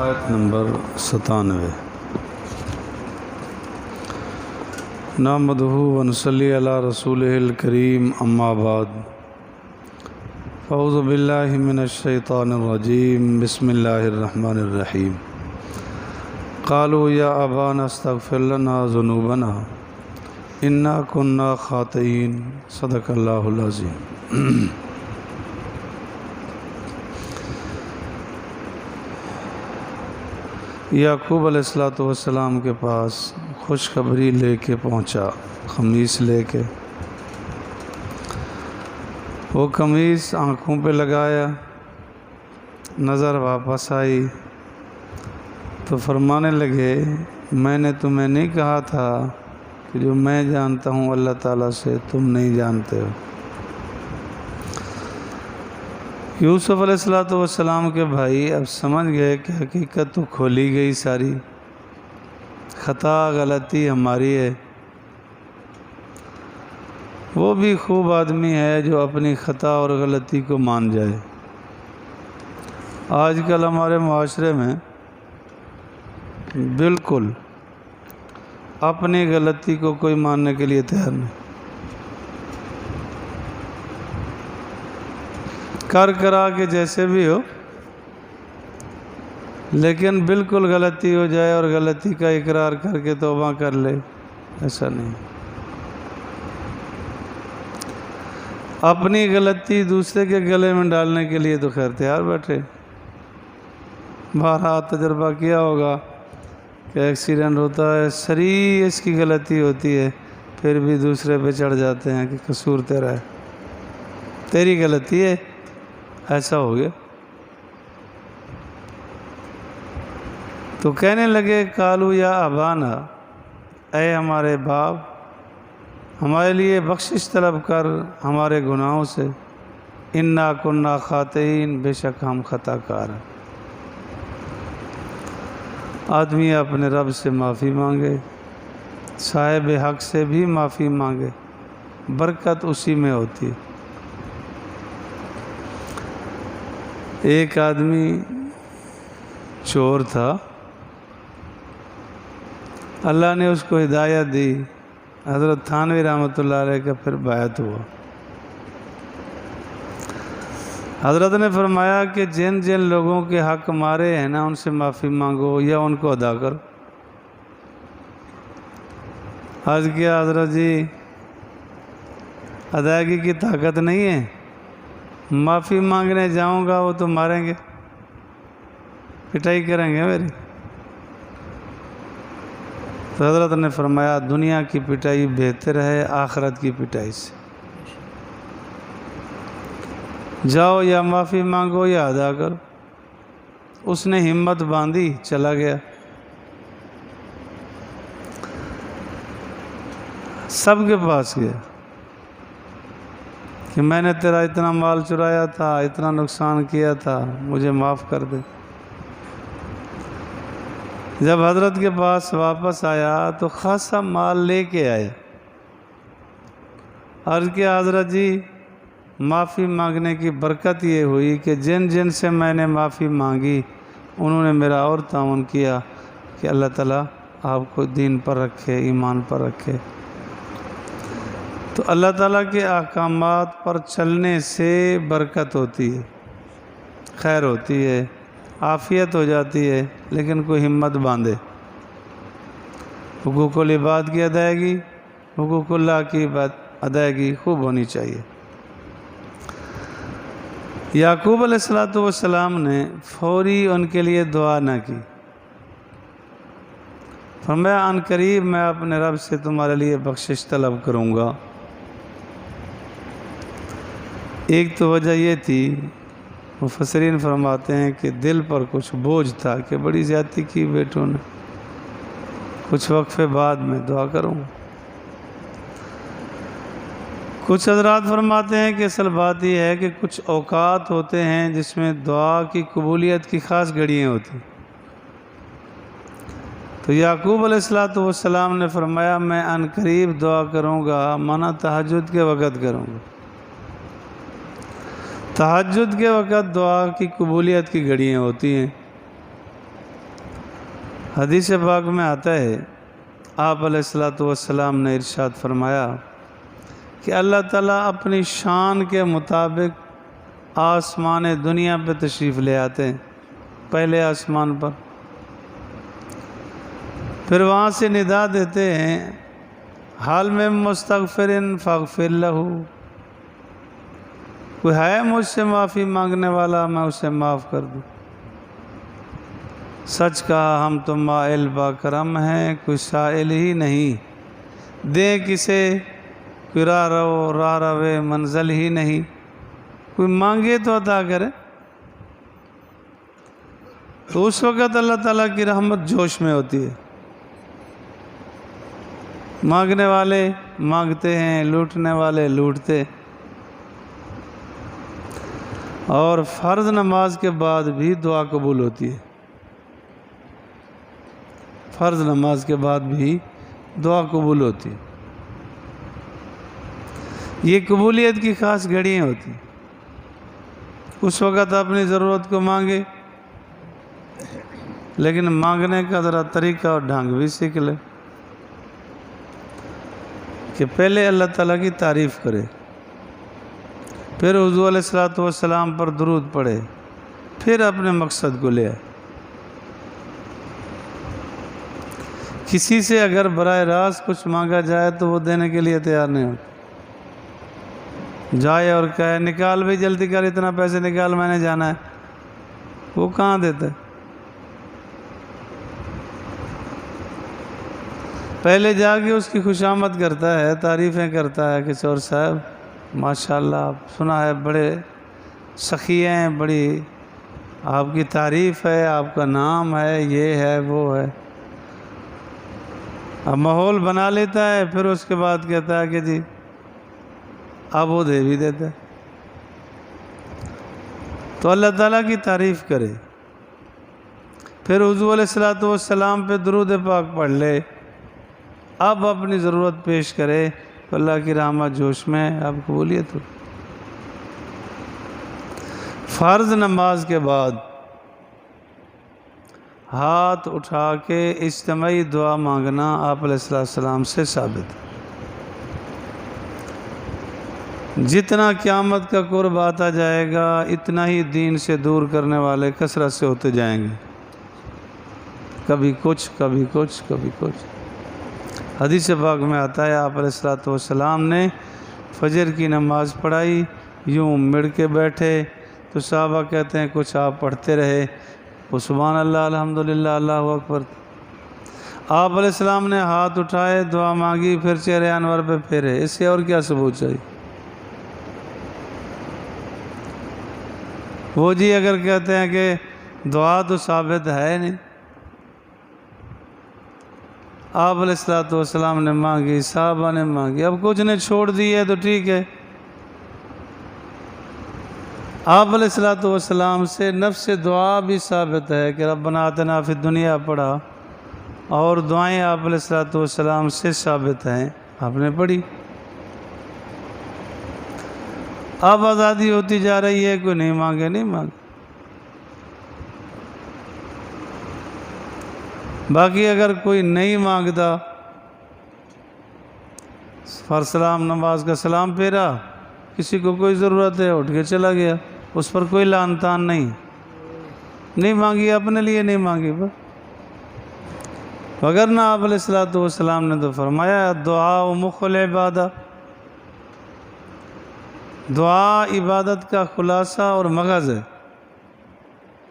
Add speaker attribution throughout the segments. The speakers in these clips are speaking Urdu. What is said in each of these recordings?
Speaker 1: آیت نمبر 97 نحمدہ ونصلی علی رسولہ الکریم اما بعد اعوذ باللہ من الشیطان الرجیم بسم اللہ الرحمن الرحیم قالوا یا ابانا استغفر لنا ذنوبنا انا كنا خاطئین صدق اللہ العظیم۔ یعقوب علیہ السلام کے پاس خوشخبری لے کے پہنچا، قمیص لے کے۔ وہ قمیص آنکھوں پہ لگایا، نظر واپس آئی تو فرمانے لگے میں نے تمہیں نہیں کہا تھا کہ جو میں جانتا ہوں اللہ تعالیٰ سے تم نہیں جانتے ہو۔ یوسف علیہ السلام کے بھائی اب سمجھ گئے کہ حقیقت تو کھولی گئی، ساری خطا غلطی ہماری ہے۔ وہ بھی خوب آدمی ہے جو اپنی خطا اور غلطی کو مان جائے۔ آج کل ہمارے معاشرے میں بالکل اپنی غلطی کو کوئی ماننے کے لیے تیار نہیں، کرا کے جیسے بھی ہو، لیکن بالکل غلطی ہو جائے اور غلطی کا اقرار کر کے توبہ کر لے، ایسا نہیں۔ اپنی غلطی دوسرے کے گلے میں ڈالنے کے لیے تو خیر تیار بیٹھے۔ بارہا تجربہ کیا ہوگا کہ ایکسیڈنٹ ہوتا ہے، سری اس کی غلطی ہوتی ہے، پھر بھی دوسرے پہ چڑھ جاتے ہیں کہ قصور تیرا ہے، تیری غلطی ہے، ایسا ہو گیا۔ تو کہنے لگے قالوا یا ابانا، اے ہمارے باپ، ہمارے لیے بخشش طلب کر ہمارے گناہوں سے، انا کنا خاطئین، بے شک ہم خطا کار ہیں۔ آدمی اپنے رب سے معافی مانگے، صاحب حق سے بھی معافی مانگے، برکت اسی میں ہوتی ہے۔ ایک آدمی چور تھا، اللہ نے اس کو ہدایت دی، حضرت تھانوی رحمۃ اللہ علیہ کا پھر بیعت ہوا۔ حضرت نے فرمایا کہ جن جن لوگوں کے حق مارے ہیں نا ان سے معافی مانگو یا ان کو ادا کرو۔ عرض کیا حضرت جی ادائیگی کی طاقت نہیں ہے، معافی مانگنے جاؤں گا وہ تو ماریں گے، پٹائی کریں گے میری۔ تو حضرت نے فرمایا دنیا کی پٹائی بہتر ہے آخرت کی پٹائی سے، جاؤ یا معافی مانگو یا ادا کرو۔ اس نے ہمت باندھی، چلا گیا، سب کے پاس گیا کہ میں نے تیرا اتنا مال چرایا تھا، اتنا نقصان کیا تھا، مجھے معاف کر دے۔ جب حضرت کے پاس واپس آیا تو خاصا مال لے کے آیا۔ عرض کیا حضرت جی معافی مانگنے کی برکت یہ ہوئی کہ جن جن سے میں نے معافی مانگی انہوں نے میرا اور تعاون کیا کہ اللہ تعالیٰ آپ کو دین پر رکھے، ایمان پر رکھے۔ تو اللہ تعالیٰ کے احکامات پر چلنے سے برکت ہوتی ہے، خیر ہوتی ہے، عافیت ہو جاتی ہے، لیکن کوئی ہمت باندھے۔ حقوق العباد کی ادائیگی، حقوق اللہ کی ادائیگی خوب ہونی چاہیے۔ یعقوب علیہ السلام نے فوری ان کے لیے دعا نہ کی، فرمایا ان قریب میں اپنے رب سے تمہارے لیے بخشش طلب کروں گا۔ ایک تو وجہ یہ تھی، مفسرین فرماتے ہیں کہ دل پر کچھ بوجھ تھا کہ بڑی زیادتی کی بیٹوں نے، کچھ وقفے بعد میں دعا کروں۔ کچھ حضرات فرماتے ہیں کہ اصل بات یہ ہے کہ کچھ اوقات ہوتے ہیں جس میں دعا کی قبولیت کی خاص گھڑیاں ہوتی۔ تو یعقوب علیہ السلام نے فرمایا میں ان قریب دعا کروں گا، مانا تہجد کے وقت کروں گا۔ تہجد کے وقت دعا کی قبولیت کی گھڑیاں ہوتی ہیں۔ حدیث پاک میں آتا ہے آپ علیہ الصلوۃ والسلام نے ارشاد فرمایا کہ اللہ تعالیٰ اپنی شان کے مطابق آسمان دنیا پہ تشریف لے آتے ہیں، پہلے آسمان پر، پھر وہاں سے ندا دیتے ہیں حال میں مستغفرن فاغفر لہ، کوئی ہے مجھ سے معافی مانگنے والا میں اسے معاف کر دوں۔ سچ کہا ہم تو مائل با کرم ہیں، کوئی سائل ہی نہیں، دیں کسے کوئی راہ روے منزل ہی نہیں، کوئی مانگے تو عطا کرے۔ تو اس وقت اللہ تعالیٰ کی رحمت جوش میں ہوتی ہے، مانگنے والے مانگتے ہیں، لوٹنے والے لوٹتے۔ اور فرض نماز کے بعد بھی دعا قبول ہوتی ہے، فرض نماز کے بعد بھی دعا قبول ہوتی ہے۔ یہ قبولیت کی خاص گھڑیاں ہوتی ہیں، اس وقت اپنی ضرورت کو مانگے، لیکن مانگنے کا ذرا طریقہ اور ڈھنگ بھی سیکھ لے کہ پہلے اللہ تعالیٰ کی تعریف کرے، پھر حضور علیہ الصلوۃ والسلام پر درود پڑھے، پھر اپنے مقصد کو لے آئے۔ کسی سے اگر براہ راست کچھ مانگا جائے تو وہ دینے کے لیے تیار نہیں ہوتا، جائے اور کہے نکال بھی جلدی کر، اتنا پیسے نکال میں نے جانا ہے، وہ کہاں دیتا ہے؟ پہلے جا کے اس کی خوشامد کرتا ہے، تعریفیں کرتا ہے کہ چور صاحب ماشاءاللہ آپ سنا ہے بڑے سخی ہیں، بڑی آپ کی تعریف ہے، آپ کا نام ہے، یہ ہے وہ ہے۔ اب ماحول بنا لیتا ہے، پھر اس کے بعد کہتا ہے کہ جی اب وہ دے بھی دیتا ہے۔ تو اللہ تعالیٰ کی تعریف کرے، پھر حضور علیہ الصلوۃ والسلام پہ درود پاک پڑھ لے، اب اپنی ضرورت پیش کرے تو اللہ کی رحمت جوش میں اب قبولیت ہو۔ فرض نماز کے بعد ہاتھ اٹھا کے اجتماعی دعا مانگنا آپ علیہ السلام سے ثابت ہے۔ جتنا قیامت کا قرب آتا جائے گا اتنا ہی دین سے دور کرنے والے کثرت سے ہوتے جائیں گے، کبھی کچھ کبھی کچھ کبھی کچھ۔ حدیث پاک میں آتا ہے آپ علیہ الصلوۃ والسلام نے فجر کی نماز پڑھائی، یوں مڑ کے بیٹھے تو صحابہ کہتے ہیں کچھ آپ پڑھتے رہے، وہ سبحان اللہ الحمدللہ اللہ اکبر۔ آپ علیہ السلام نے ہاتھ اٹھائے، دعا مانگی، پھر چہرے انور پہ پھیرے، اس سے اور کیا ثبوت چاہیے؟ وہ جی اگر کہتے ہیں کہ دعا تو ثابت ہے نہیں، آپ علیہ الصلوۃ والسلام نے مانگی، صحابہ نے مانگی، اب کچھ نے چھوڑ دی ہے تو ٹھیک ہے۔ آپ علیہ الصلوۃ والسلام سے نفس دعا بھی ثابت ہے کہ ربنا آتنا فی الدنیا پڑھا، اور دعائیں آپ علیہ الصلوۃ والسلام سے ثابت ہیں، آپ نے پڑھی۔ اب آزادی ہوتی جا رہی ہے، کوئی نہیں مانگے نہیں مانگے۔ باقی اگر کوئی نہیں مانگتا، فرض سلام نماز کا سلام پھیرا، کسی کو کوئی ضرورت ہے اٹھ کے چلا گیا، اس پر کوئی لعن طعن نہیں مانگی، اپنے لیے نہیں مانگی بس۔ وگرنہ آپ علیہ الصلوۃ والسلام نے تو فرمایا دعا مخ العبادہ، دعا عبادت کا خلاصہ اور مغز ہے،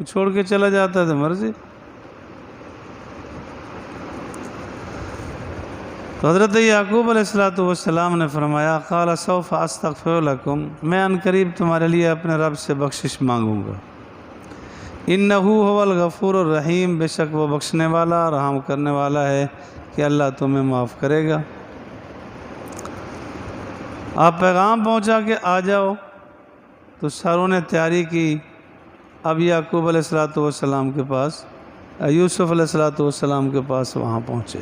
Speaker 1: چھوڑ کے چلا جاتا ہے تو مرضی۔ تو حضرت یعقوب علیہ الصلوۃ والسلام نے فرمایا قال سوف استغفر لکم، میں ان قریب تمہارے لیے اپنے رب سے بخشش مانگوں گا، انہ هو الغفور الرحیم، بے شک وہ بخشنے والا رحم کرنے والا ہے کہ اللہ تمہیں معاف کرے گا۔ آپ پیغام پہنچا کہ آ جاؤ، تو ساروں نے تیاری کی، اب یعقوب علیہ الصلوۃ والسلام کے پاس، یوسف علیہ الصلوۃ والسلام کے پاس وہاں پہنچے۔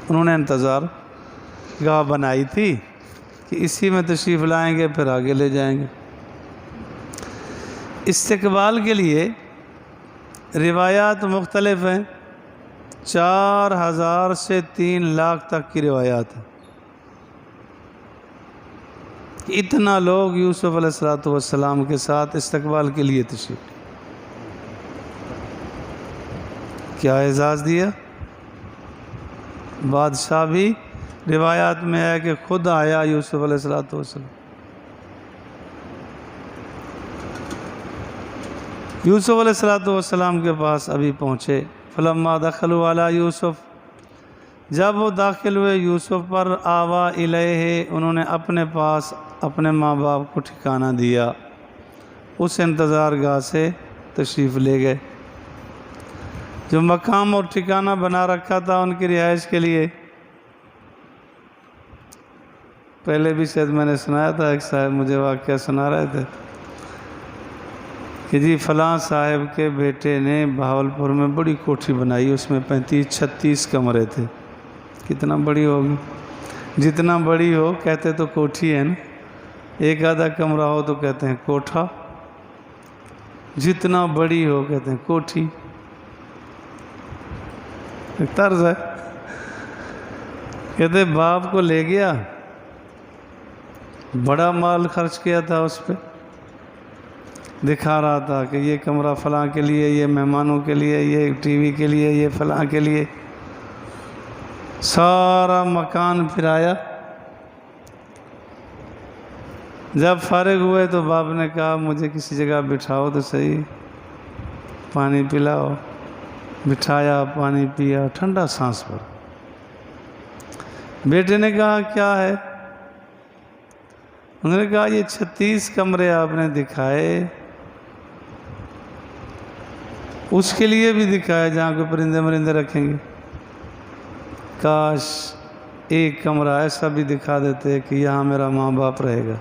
Speaker 1: انہوں نے انتظار گاہ بنائی تھی کہ اسی میں تشریف لائیں گے، پھر آگے لے جائیں گے۔ استقبال کے لیے روایات مختلف ہیں، 4000 سے 3 لاکھ تک کی روایات ہیں۔ اتنا لوگ یوسف علیہ السلام کے ساتھ استقبال کے لیے تشریف لے۔ کیا اعزاز دیا؟ بادشاہ بھی روایات میں ہے کہ خود آیا یوسف علیہ السلام۔ یوسف علیہ السلام کے پاس ابھی پہنچے۔ فلما دخلوا علی یوسف، جب وہ داخل ہوئے یوسف پر، آوا الیہ، انہوں نے اپنے پاس اپنے ماں باپ کو ٹھکانہ دیا، اس انتظار گاہ سے تشریف لے گئے جو مقام اور ٹھکانہ بنا رکھا تھا ان کی رہائش کے لیے۔ پہلے بھی شاید میں نے سنایا تھا، ایک صاحب مجھے واقعہ سنا رہے تھے کہ جی فلاں صاحب کے بیٹے نے بہاولپور میں بڑی کوٹھی بنائی، اس میں 35-36 کمرے تھے۔ کتنا بڑی ہوگی؟ جتنا بڑی ہو کہتے تو کوٹھی ہے نا، ایک آدھا کمرہ ہو تو کہتے ہیں کوٹھا، جتنا بڑی ہو کہتے ہیں کوٹھی، ایک طرز ہے۔ کہتے باپ کو لے گیا، بڑا مال خرچ کیا تھا اس پہ، دکھا رہا تھا کہ یہ کمرہ فلاں کے لیے، یہ مہمانوں کے لیے، یہ ٹی وی کے لیے، یہ فلاں کے لیے، سارا مکان پھرایا۔ جب فارغ ہوئے تو باپ نے کہا مجھے کسی جگہ بٹھاؤ تو صحیح، پانی پلاؤ۔ بٹھایا، پانی پیا، ٹھنڈا سانس پر۔ بیٹے نے کہا کیا ہے؟ انہوں نے کہا یہ 36 کمرے آپ نے دکھائے، اس کے لیے بھی دکھائے جہاں کوئی پرندے مرندے رکھیں گے، کاش ایک کمرہ ایسا بھی دکھا دیتے کہ یہاں میرا ماں باپ رہے گا۔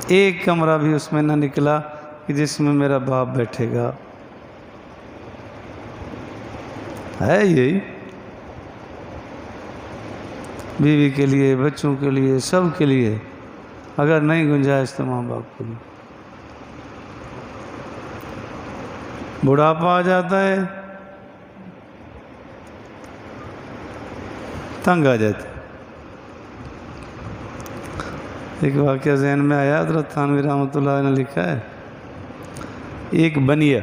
Speaker 1: ایک کمرہ بھی اس میں نہ نکلا کہ جس میں میرا باپ بیٹھے گا۔ ہے یہی بیوی کے لیے، بچوں کے لیے، سب کے لیے، اگر نہیں گنجائش تو ماں باپ کے لیے۔ بڑھاپا آ جاتا ہے، تنگ آ جاتا ہے۔ ایک واقعہ ذہن میں آیا، حضرت تھانوی رحمۃ اللہ نے لکھا ہے، ایک بنیا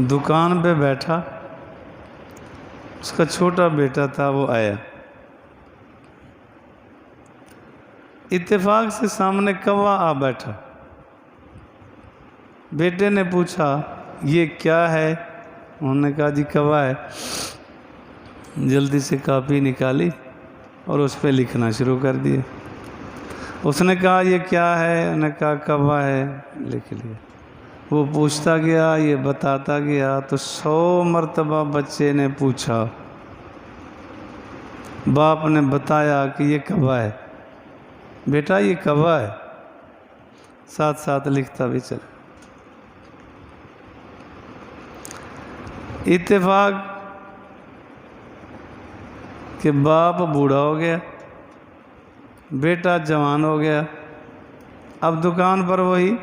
Speaker 1: دکان پہ بیٹھا، اس کا چھوٹا بیٹا تھا، وہ آیا، اتفاق سے سامنے کوا آ بیٹھا۔ بیٹے نے پوچھا یہ کیا ہے؟ انہوں نے کہا جی کوا ہے۔ جلدی سے کاپی نکالی اور اس پہ لکھنا شروع کر دیا۔ اس نے کہا یہ کیا ہے؟ انہوں نے کہا کوا ہے، لکھ لیا۔ وہ پوچھتا گیا، یہ بتاتا گیا، تو 100 مرتبہ بچے نے پوچھا، باپ نے بتایا کہ یہ کوا ہے، بیٹا یہ کوا ہے، ساتھ ساتھ لکھتا بھی چلا۔ اتفاق کہ باپ بوڑھا ہو گیا، بیٹا جوان ہو گیا، اب دکان پر وہی،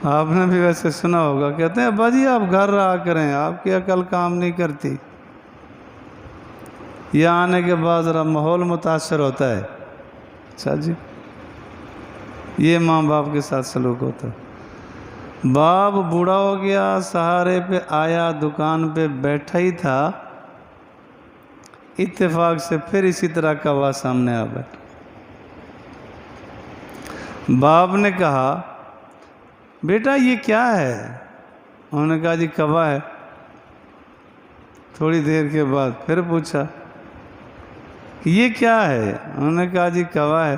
Speaker 1: آپ نے بھی ویسے سنا ہوگا، کہتے ہیں ابا جی آپ گھر رہا کریں، آپ کی عقل کام نہیں کرتی۔ یہاں آنے کے بعد ذرا ماحول متاثر ہوتا ہے۔ اچھا جی، یہ ماں باپ کے ساتھ سلوک ہوتا ہے۔ باپ بوڑھا ہو گیا، سہارے پہ آیا، دکان پہ بیٹھا ہی تھا، اتفاق سے پھر اسی طرح کوا سامنے آ بیٹھا۔ باپ نے کہا بیٹا یہ کیا ہے؟ انہوں نے کہا جی کوا ہے۔ تھوڑی دیر کے بعد پھر پوچھا یہ کیا ہے؟ انہوں نے کہا جی کوا ہے۔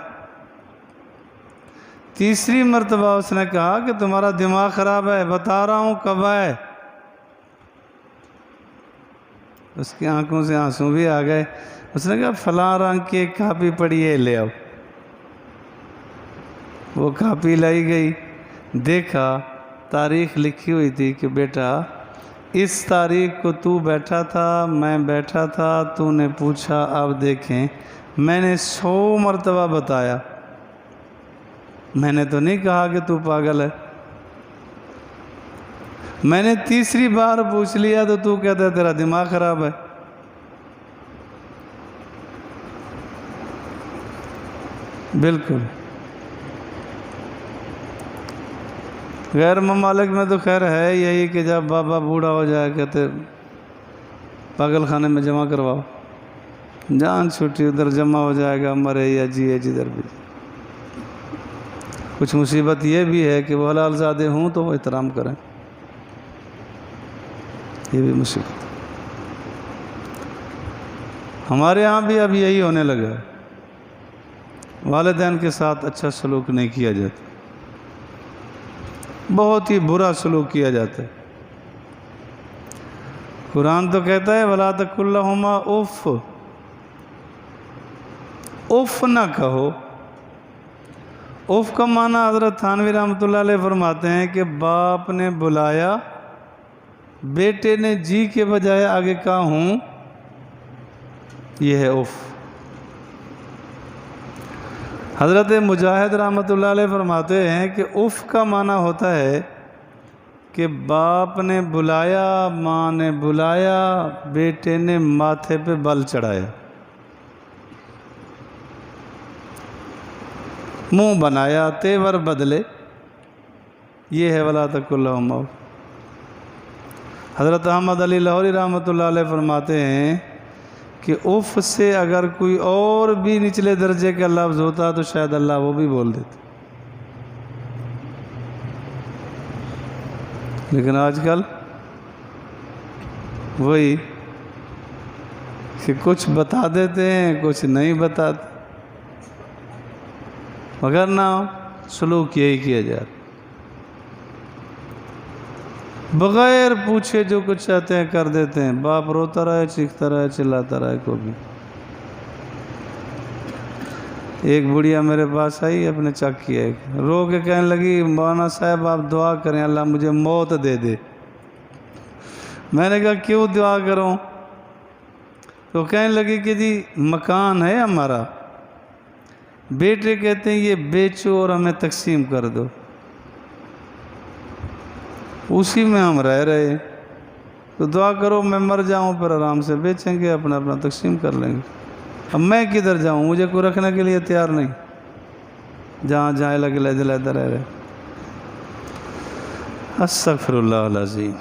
Speaker 1: تیسری مرتبہ اس نے کہا کہ تمہارا دماغ خراب ہے، بتا رہا ہوں کوا ہے۔ اس کی آنکھوں سے آنسو بھی آ گئے۔ اس نے کہا فلاں رنگ کی ایک کاپی پڑی ہے، لے آؤ۔ وہ کاپی لائی گئی، دیکھا تاریخ لکھی ہوئی تھی کہ بیٹا اس تاریخ کو تو بیٹھا تھا، میں بیٹھا تھا، تو نے پوچھا، اب دیکھیں میں نے 100 مرتبہ بتایا، میں نے تو نہیں کہا کہ تو پاگل ہے۔ میں نے تیسری بار پوچھ لیا تو کہتا ہے تیرا دماغ خراب ہے۔ بالکل۔ غیر ممالک میں تو خیر ہے یہی کہ جب بابا بوڑھا ہو جائے کہتے پاگل خانے میں جمع کرواؤ، جان چھوٹی ادھر جمع ہو جائے گا، مرے یا جیے جدھر بھی۔ کچھ مصیبت یہ بھی ہے کہ وہ حلال زادے ہوں تو وہ احترام کریں، یہ بھی مصیبت۔ ہمارے ہاں بھی اب یہی ہونے لگا ہے، والدین کے ساتھ اچھا سلوک نہیں کیا جاتا، بہت ہی برا سلوک کیا جاتا ہے۔ قرآن تو کہتا ہے وَلَا تَقُل لَّهُمَا اُفٍّ، اف نہ کہو۔ اف کا معنی حضرت تھانوی رحمۃ اللہ علیہ فرماتے ہیں کہ باپ نے بلایا، بیٹے نے جی کے بجائے آگے کہا ہوں، یہ ہے اف۔ حضرت مجاہد رحمۃ اللہ علیہ فرماتے ہیں کہ اف کا معنی ہوتا ہے کہ باپ نے بلایا، ماں نے بلایا، بیٹے نے ماتھے پہ بل چڑھایا، منہ بنایا، تیور بدلے، یہ ہے وَلَا تَقُل لَّهُمَا اُفٍّ۔ حضرت احمد علی لاہوری رحمۃ اللہ علیہ فرماتے ہیں کہ اف سے اگر کوئی اور بھی نچلے درجے کا لفظ ہوتا تو شاید اللہ وہ بھی بول دیتے، لیکن آج کل وہی کہ کچھ بتا دیتے ہیں کچھ نہیں بتاتے، مگر نہ سلوک یہی کیا جاتا، بغیر پوچھے جو کچھ چاہتے ہیں کر دیتے ہیں۔ باپ روتا رہے، چیختا رہے، چلاتا رہے، کو بھی۔ ایک بڑھیا میرے پاس آئی، اپنے چک کیا، رو کے کہنے لگی مولانا صاحب آپ دعا کریں اللہ مجھے موت دے دے۔ میں نے کہا کیوں دعا کروں؟ تو کہنے لگی کہ جی مکان ہے ہمارا، بیٹے کہتے ہیں یہ بیچو اور ہمیں تقسیم کر دو، اسی میں ہم رہ رہے، تو دعا کرو میں مر جاؤں پھر آرام سے بیچیں گے، اپنا اپنا تقسیم کر لیں گے۔ اب میں کدھر جاؤں، مجھے کوئی رکھنے کے لیے تیار نہیں، جہاں جہاں لگے لہدے رہ رہے۔ استغفر اللہ العظیم،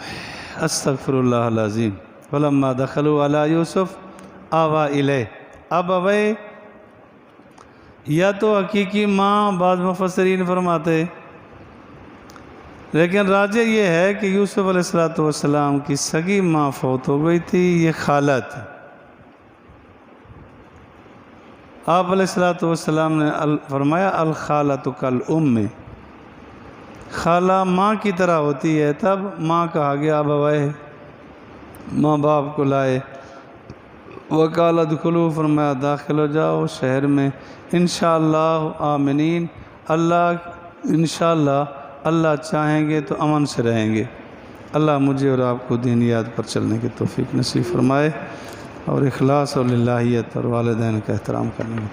Speaker 1: استغفر اللہ العظیم۔ فلما دخلوا علی یوسف آوا الیہ، اب اوے یا تو حقیقی ماں، بعض مفسرین فرماتے، لیکن راجح یہ ہے کہ یوسف علیہ السلام کی سگی ماں فوت ہو گئی تھی، یہ خالہ تھی۔ آپ علیہ السلام نے فرمایا الخالۃ کالام، خالہ ماں کی طرح ہوتی ہے، تب ماں کہا گیا اب اوائے، ماں باپ کو لائے، وقال ادخلوا، فرمایا داخل ہو جاؤ شہر میں، انشاءاللہ آمنین، انشاءاللہ اللہ چاہیں گے تو امن سے رہیں گے۔ اللہ مجھے اور آپ کو دینیات پر چلنے کی توفیق نصیب فرمائے، اور اخلاص اور للہیت اور والدین کا احترام کرنے